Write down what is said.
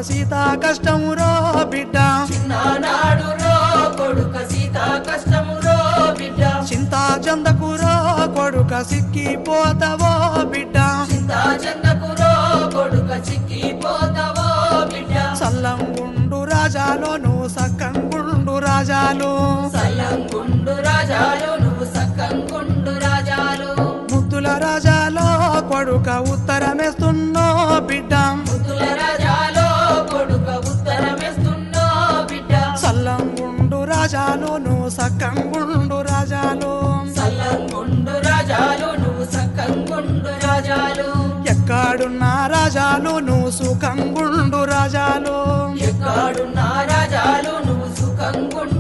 సీతా కష్టమురో బిడ్డ చిన్ననాడు రో కొడుక సీతా కష్టమురో బిడ్డ చింతా చందకురో కొడుక సిక్కిపోతవో బిడ్డ చింతా చందకురో కొడుక చిక్కిపోతవో బిడ్డ సల్లంగుండు రాజాలో నువ్వు సక్కంగుండు రాజాలు సల్లంగుండు రాజాలు నువ్వు సక్కంగుండు రాజాలు ముద్దుల రాజాలో కొడుక ఉత్తరమేస్తున్నో బిడ్డ ముద్దుల రాజాలో కొడుక ఉత్తరమేస్తున్నో బిడ్డ సల్లంగుండు రాజాలు నువ్వు సక్కంగుండు రాజాలు సల్లంగుండు రాజాలు నువ్వు సక్కంగుండు రాజాలు ఎక్కడున్న రాజాలు నువ్వు సుఖంగుండు రాజాలు ఎక్కడున్న రాజాలు నువ్వు సుఖంగుండు